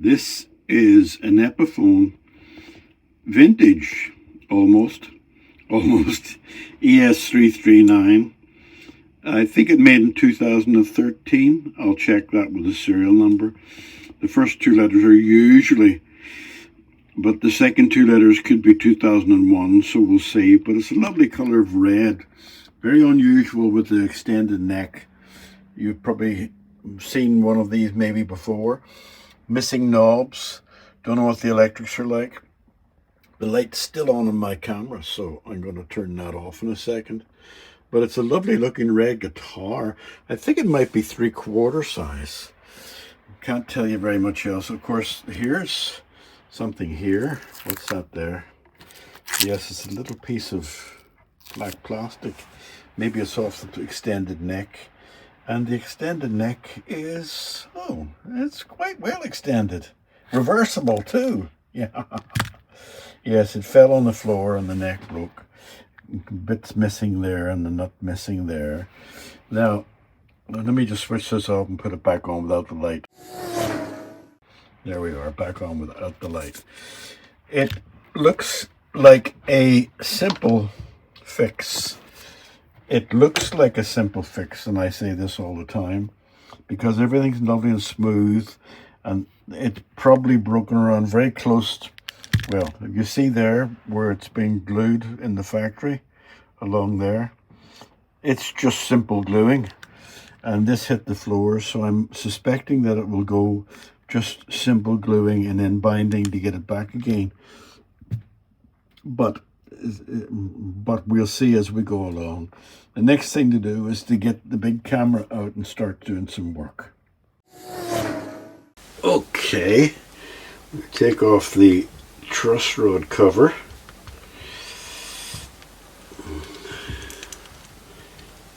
This is an Epiphone vintage, almost ES-339. I think it made in 2013. I'll check that with the serial number. The first two letters are usually, but the second two letters could be 2001, so we'll see. But it's a lovely color of red. Very unusual with the extended neck. You've probably seen one of these maybe before. Missing knobs. Don't know what the electrics are like. The light's still on my camera, so I'm going to turn that off in a second. But it's a lovely looking red guitar. I think it might be 3/4 size. Can't tell you very much else. Of course, here's something here. What's that there? Yes, it's a little piece of black plastic. Maybe it's off the extended neck. And the extended neck is, oh, it's quite well extended. Reversible too. Yeah. Yes, it fell on the floor and the neck broke. Bits missing there and the nut missing there. Now, let me just switch this off and put it back on without the light. There we are, back on without the light. It looks like a simple fix. It looks like a simple fix, and I say this all the time, because everything's lovely and smooth, and it's probably broken around very close. Well, you see there where it's been glued in the factory, along there. It's just simple gluing, and this hit the floor, so I'm suspecting that it will go just simple gluing and then binding to get it back again. But we'll see as we go along. The next thing to do is to get the big camera out and start doing some work. Okay, take off the truss rod cover.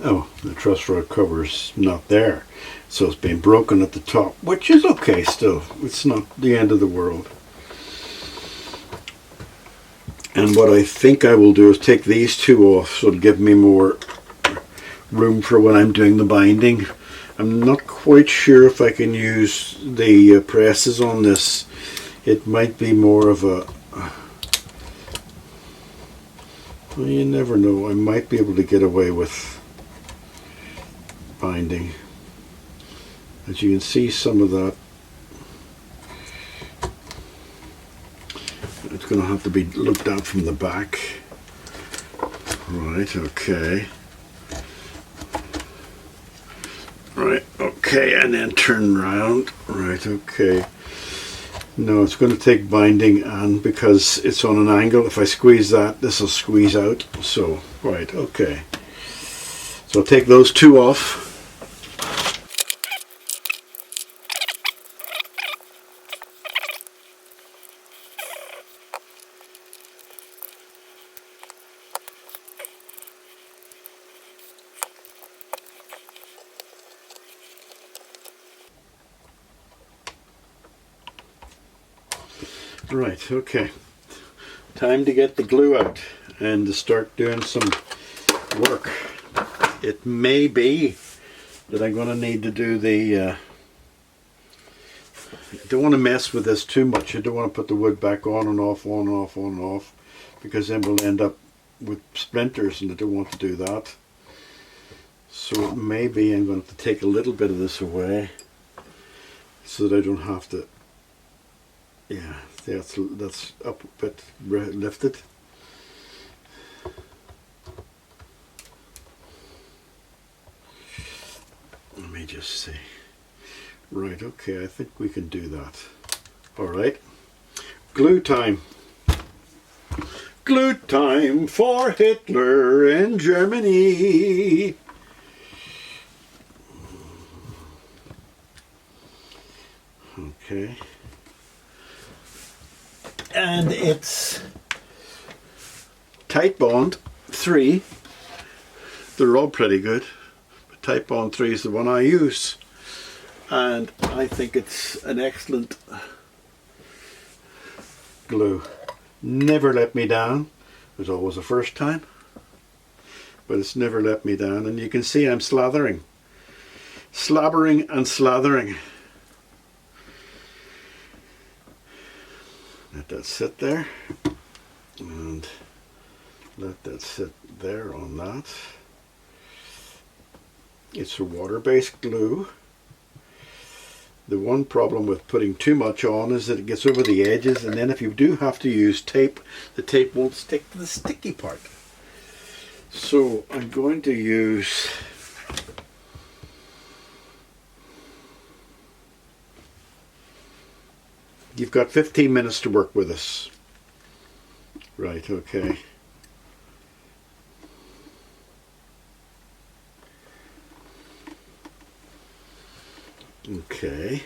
Oh, the truss rod cover's not there, so it's been broken at the top, which is okay still. It's not the end of the world. And what I think I will do is take these two off, so it'll give me more room for when I'm doing the binding. I'm not quite sure if I can use the presses on this. It might be more of a, well, you never know. I might be able to get away with binding. As you can see, some of that, it's going to have to be looked at from the back. Right, okay. Right, okay, and then turn around. Right, okay. No, it's going to take binding, and because it's on an angle, if I squeeze that, this will squeeze out. So, right, okay. So I'll take those two off. Right, okay. Time to get the glue out and to start doing some work. It may be that I'm going to need to do the... I don't want to mess with this too much. I don't want to put the wood back on and off, on and off, on and off, because then we'll end up with splinters, and I don't want to do that. So maybe I'm going to take a little bit of this away so that I don't have to... Yeah, that's up a bit lifted. Let me just see. Right, okay, I think we can do that. Alright, glue time. Glue time for Hitler in Germany. Okay. And it's Titebond 3. They're all pretty good, but Titebond 3 is the one I use, and I think it's an excellent glue. Never let me down. There's always a first time, but it's never let me down. And you can see I'm slathering and slathering. that sit there and let that sit there on that. It's a water-based glue. The one problem with putting too much on is that it gets over the edges, and then if you do have to use tape, the tape won't stick to the sticky part. So I'm going to use you've got 15 minutes to work with this. Right, okay. Okay.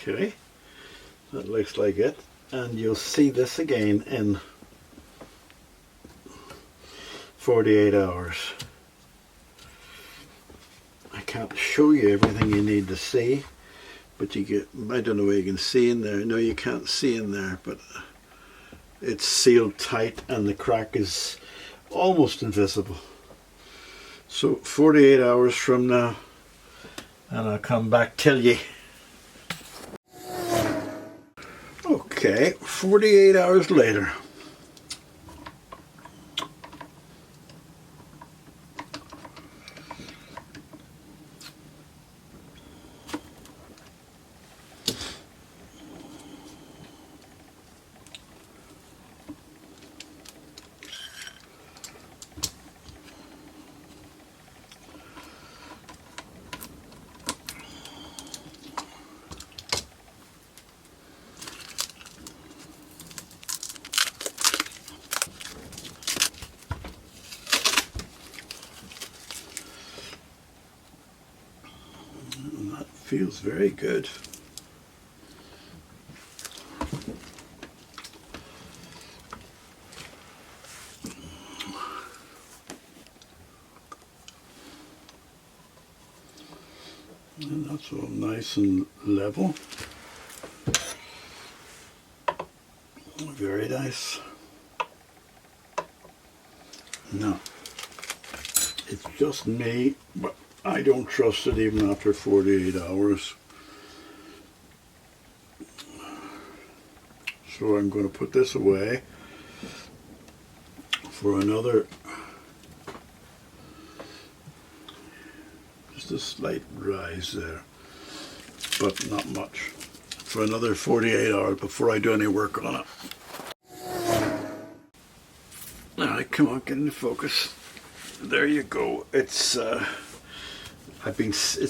Okay, that looks like it, and you'll see this again in 48 hours. I can't show you everything you need to see, but you get, I don't know what you can see in there. No, you can't see in there, but it's sealed tight and the crack is almost invisible. So 48 hours from now, and I'll come back till you. Okay, 48 hours later. Feels very good. And that's all nice and level. Very nice. Now, it's just me, but I don't trust it even after 48 hours. So I'm going to put this away for another, just a slight rise there, but not much, for another 48 hours before I do any work on it. Alright, come on, get into focus. There you go. It's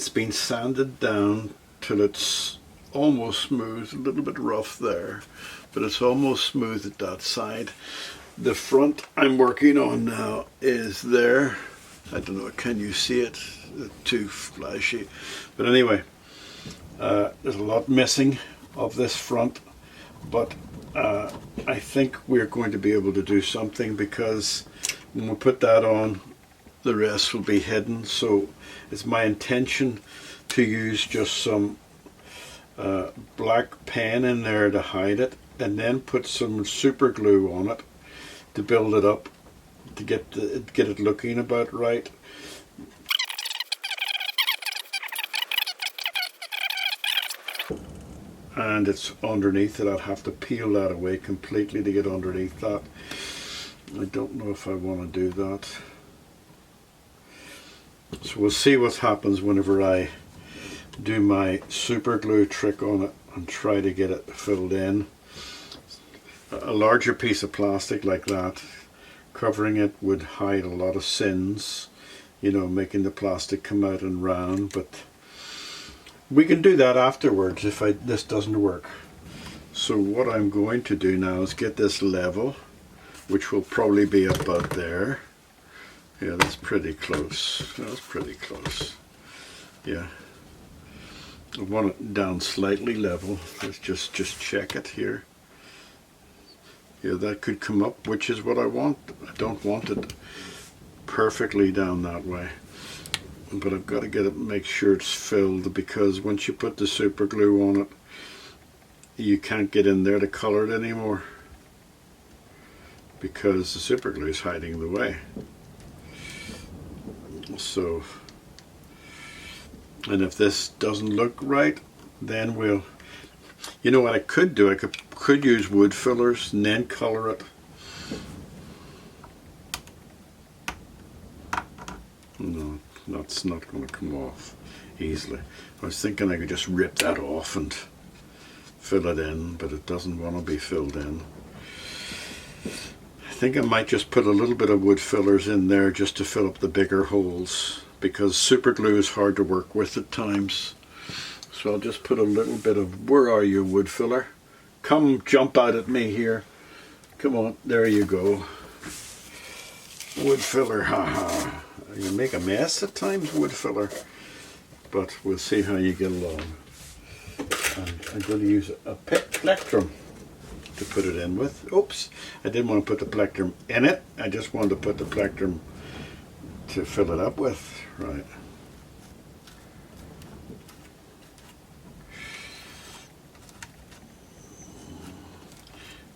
been sanded down till it's almost smooth, a little bit rough there, but it's almost smooth at that side. The front I'm working on now is there. I don't know, can you see it? It's too flashy. But anyway, there's a lot missing of this front, but I think we're going to be able to do something, because when we put that on, the rest will be hidden. So it's my intention to use just some black pen in there to hide it, and then put some super glue on it to build it up, to get it looking about right. And it's underneath it. I'd have to peel that away completely to get underneath that. I don't know if I want to do that. So we'll see what happens whenever I do my super glue trick on it and try to get it filled in. a larger piece of plastic like that, covering it would hide a lot of sins, you know, making the plastic come out and round, but we can do that afterwards if this doesn't work. So what I'm going to do now is get this level, which will probably be about there. Yeah, that's pretty close. That's pretty close. Yeah. I want it down slightly level. Let's just check it here. Yeah, that could come up, which is what I want. I don't want it perfectly down that way. But I've got to get it, make sure it's filled, because once you put the super glue on it, you can't get in there to color it anymore, because the super glue is hiding the way. So, and if this doesn't look right, then we'll, you know what I could do? I could use wood fillers and then color it. No, that's not going to come off easily. I was thinking I could just rip that off and fill it in, but it doesn't want to be filled in. I think I might just put a little bit of wood fillers in there just to fill up the bigger holes, because super glue is hard to work with at times. So I'll just put a little bit of, where are you, wood filler? Come jump out at me here. Come on, there you go. Wood filler, haha. You make a mess at times, wood filler, but we'll see how you get along. And I'm going to use a plectrum to put it in with. Oops, I didn't want to put the plectrum in it. I just wanted to put the plectrum to fill it up with. Right.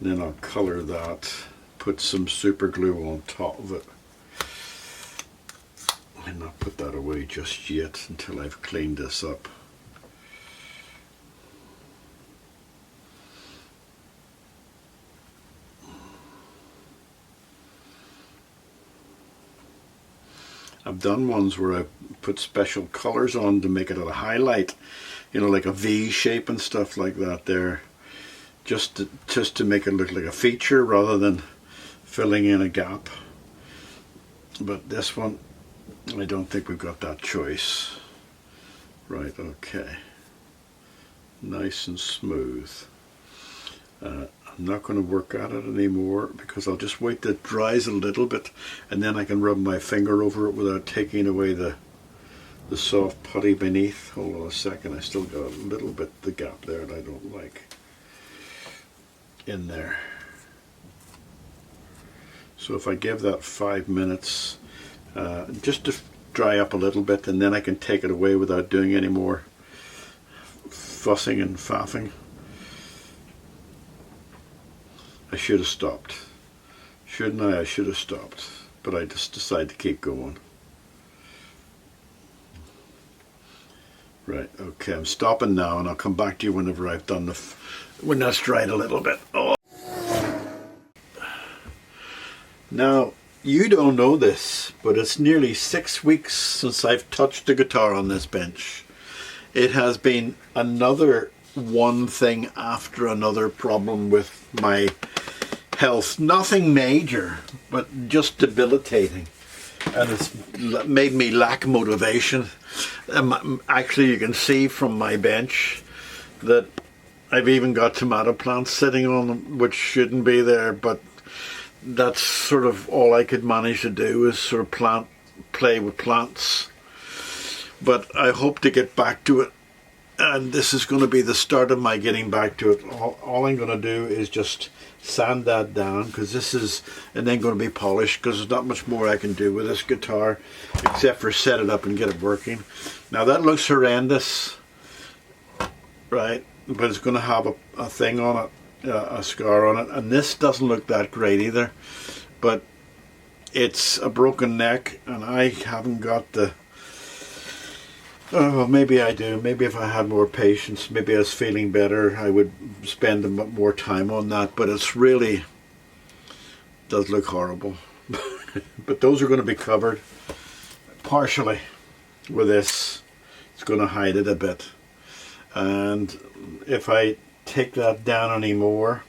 Then I'll color that, put some super glue on top of it, and not put that away just yet until I've cleaned this up. I've done ones where I put special colors on to make it a highlight, you know, like a V shape and stuff like that there, just to make it look like a feature rather than filling in a gap. But this one, I don't think we've got that choice. Right, okay. Nice and smooth. I'm not going to work at it anymore, because I'll just wait till it dries a little bit, and then I can rub my finger over it without taking away the soft putty beneath. Hold on a second, I still got a little bit the gap there that I don't like in there. So if I give that 5 minutes just to dry up a little bit, and then I can take it away without doing any more fussing and faffing. I should have stopped. Shouldn't I? I should have stopped. But I just decided to keep going. Right, okay, I'm stopping now, and I'll come back to you whenever I've done when that's dried a little bit. Oh. Now, you don't know this, but it's nearly 6 weeks since I've touched the guitar on this bench. It has been another one thing after another problem with my health. Nothing major, but just debilitating. And it's made me lack motivation. Actually, you can see from my bench that I've even got tomato plants sitting on them, which shouldn't be there, but that's sort of all I could manage to do, is sort of play with plants. But I hope to get back to it, and this is going to be the start of my getting back to it. All I'm going to do is just sand that down, because this is, and then going to be polished, because there's not much more I can do with this guitar except for set it up and get it working. Now that looks horrendous, right, but it's going to have a thing on it, a scar on it, and this doesn't look that great either, but it's a broken neck, and I haven't got the, oh, well, maybe I do. Maybe if I had more patience, maybe I was feeling better, I would spend a bit more time on that. But it's really does look horrible. But those are going to be covered partially with this. It's going to hide it a bit. And if I take that down anymore,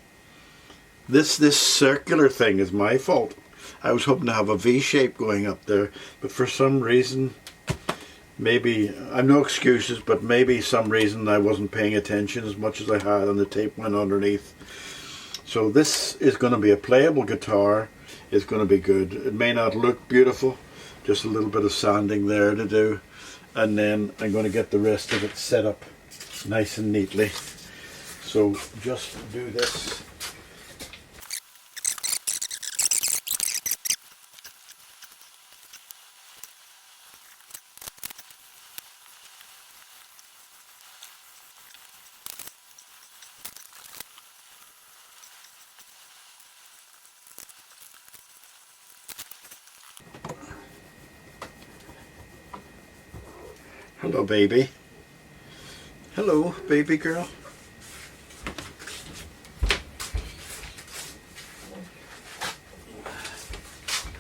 This circular thing is my fault. I was hoping to have a V shape going up there, but for some reason, maybe, I've no excuses, but maybe some reason I wasn't paying attention as much as I had and the tape went underneath. So this is going to be a playable guitar. It's going to be good. It may not look beautiful, just a little bit of sanding there to do, and then I'm going to get the rest of it set up nice and neatly. So just do this. Hello, baby. Hello, baby girl.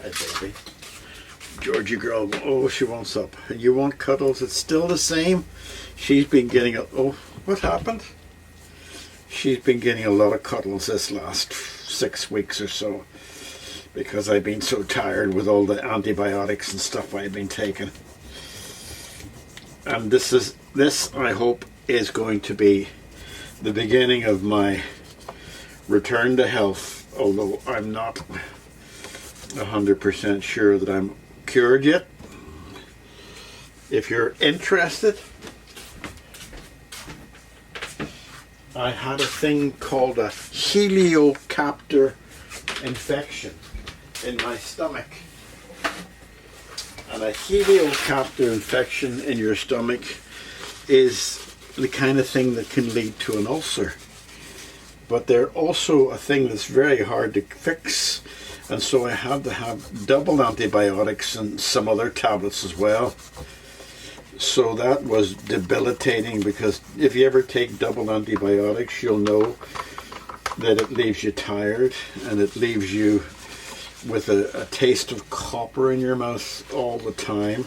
Hi, baby. Georgie girl, oh, she wants up. And you want cuddles? It's still the same. She's been getting a, oh, what happened? She's been getting a lot of cuddles this last 6 weeks or so, because I've been so tired with all the antibiotics and stuff I've been taking. And this I hope is going to be the beginning of my return to health, although I'm not 100% sure that I'm cured yet. If you're interested, I had a thing called a helicobacter infection in my stomach. And a helicobacter infection in your stomach is the kind of thing that can lead to an ulcer. But they're also a thing that's very hard to fix. And so I had to have double antibiotics and some other tablets as well. So that was debilitating, because if you ever take double antibiotics, you'll know that it leaves you tired and it leaves you with a taste of copper in your mouth all the time,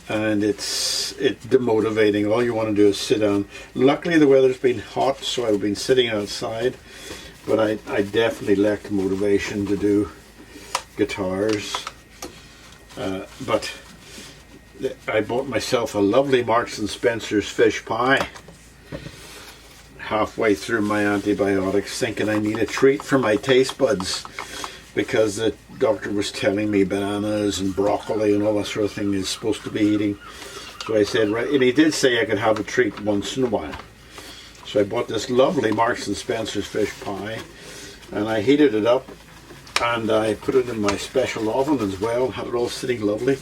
and it's demotivating. All you want to do is sit down. Luckily the weather's been hot, so I've been sitting outside, but I definitely lacked motivation to do guitars. But I bought myself a lovely Marks and Spencer's fish pie halfway through my antibiotics, thinking I need a treat for my taste buds, because the doctor was telling me bananas and broccoli and all that sort of thing is supposed to be eating. So I said, right, and he did say I could have a treat once in a while. So I bought this lovely Marks and Spencer's fish pie, and I heated it up, and I put it in my special oven as well, had it all sitting lovely,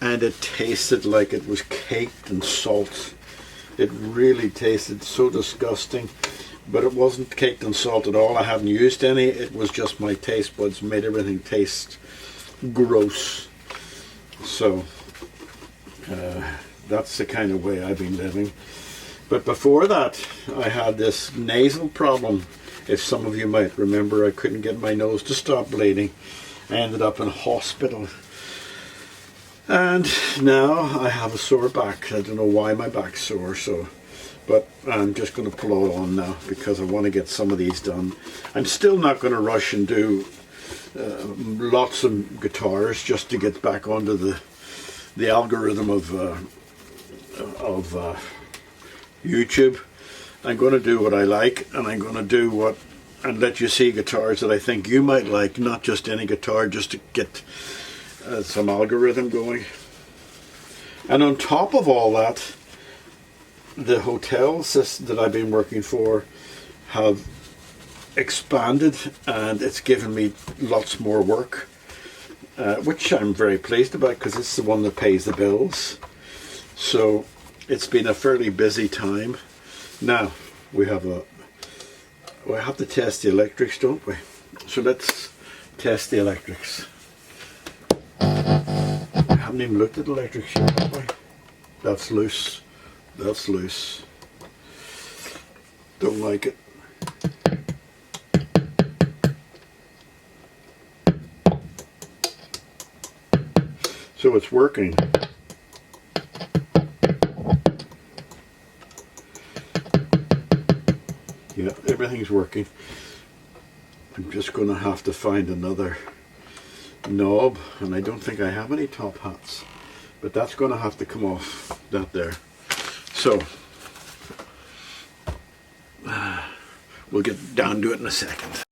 and it tasted like it was caked in salt. It really tasted so disgusting. But it wasn't caked in salt at all. I hadn't used any. It was just my taste buds made everything taste gross. So that's the kind of way I've been living. But before that, I had this nasal problem. If some of you might remember, I couldn't get my nose to stop bleeding. I ended up in hospital. And now I have a sore back. I don't know why my back's sore, but I'm just going to pull on now because I want to get some of these done. I'm still not going to rush and do lots of guitars just to get back onto the algorithm of YouTube. I'm going to do what I like, and I'm going to do and let you see guitars that I think you might like, not just any guitar, just to get some algorithm going. And on top of all that, the hotels that I've been working for have expanded, and it's given me lots more work, which I'm very pleased about, because it's the one that pays the bills. So it's been a fairly busy time. Now we have to test the electrics, don't we? So let's test the electrics. I haven't even looked at the electrics yet, have we? That's loose. That's loose. Don't like it. So it's working. Yeah, everything's working. I'm just going to have to find another knob, and I don't think I have any top hats, but that's going to have to come off that there. So we'll get down to it in a second.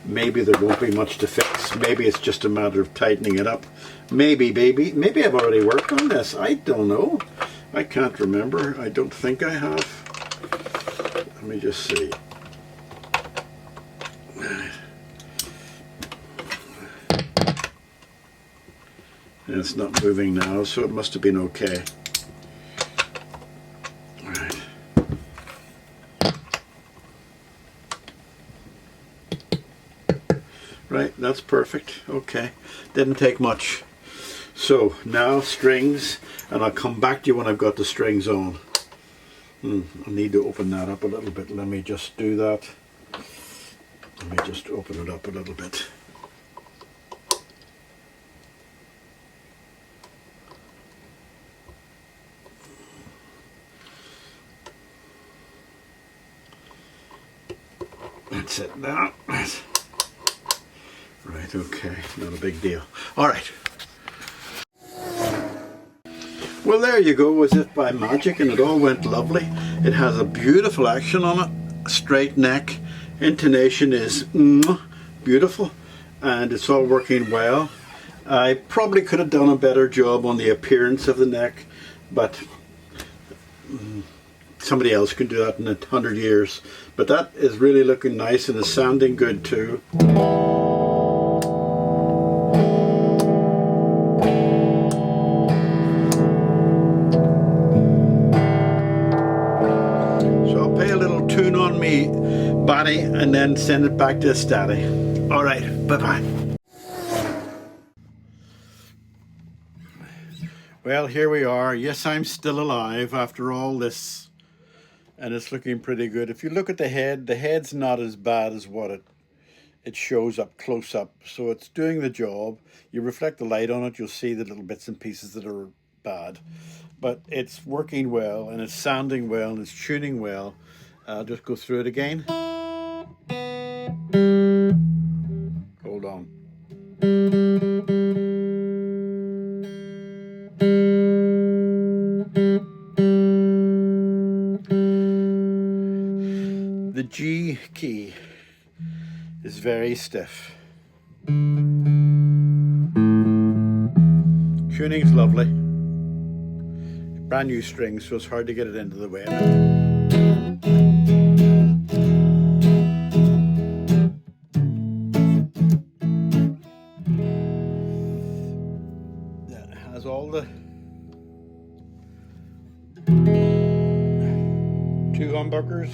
Maybe there won't be much to fix. Maybe it's just a matter of tightening it up. Maybe I've already worked on this. I don't know. I can't remember. I don't think I have. Let me just see. And it's not moving now, so it must have been okay. Right. Right, that's perfect. Okay, didn't take much. So now strings, and I'll come back to you when I've got the strings on. I need to open that up a little bit. Let me just do that. Let me just open it up a little bit. That's it now. Right, okay, not a big deal. All right. Well, there you go, as if by magic, and it all went lovely. It has a beautiful action on it, straight neck, intonation is beautiful, and it's all working well. I probably could have done a better job on the appearance of the neck, but somebody else could do that in 100 years. But that is really looking nice and is sounding good too. Body and then send it back to the static. All right, bye-bye. Well, here we are. Yes, I'm still alive after all this, and it's looking pretty good. If you look at the head's not as bad as what it shows up close up, so it's doing the job. You reflect the light on it, you'll see the little bits and pieces that are bad, but it's working well, and it's sounding well, and it's tuning well. I'll just go through it again. Hold on. The G key is very stiff. Tuning's lovely. Brand new strings, so it's hard to get it into the way. All the two humbuckers,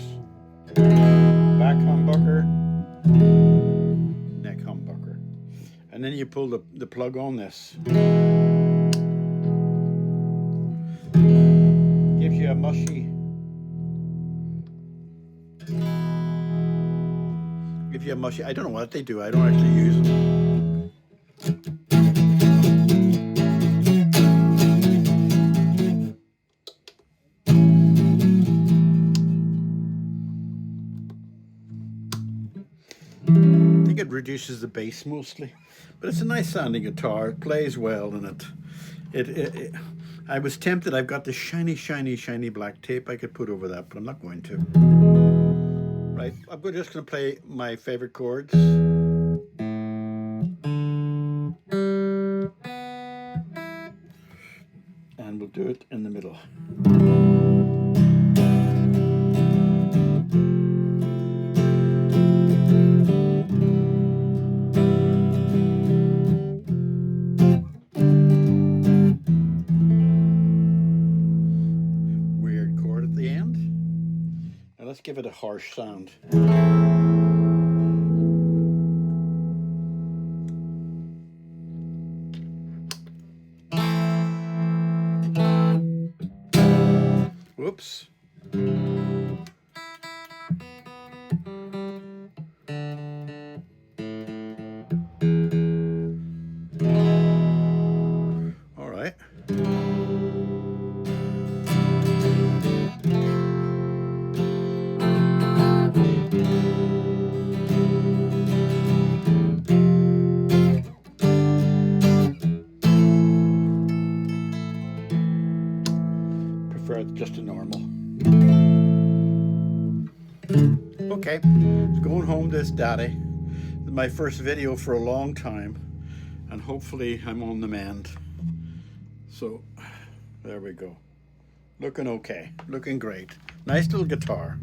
back humbucker, neck humbucker, and then you pull the plug on this. Gives you a mushy, I don't know what they do, I don't actually use them. It reduces the bass mostly, but it's a nice sounding guitar. It plays well, and it I was tempted. I've got this shiny black tape I could put over that, but I'm not going to. Right, I'm just going to play my favorite chords. And we'll do it in the middle. Let's give it a harsh sound. Whoops. All right. just a normal. Okay, going home this daddy. This is my first video for a long time, and hopefully I'm on the mend. So there we go. Looking okay, looking great. Nice little guitar.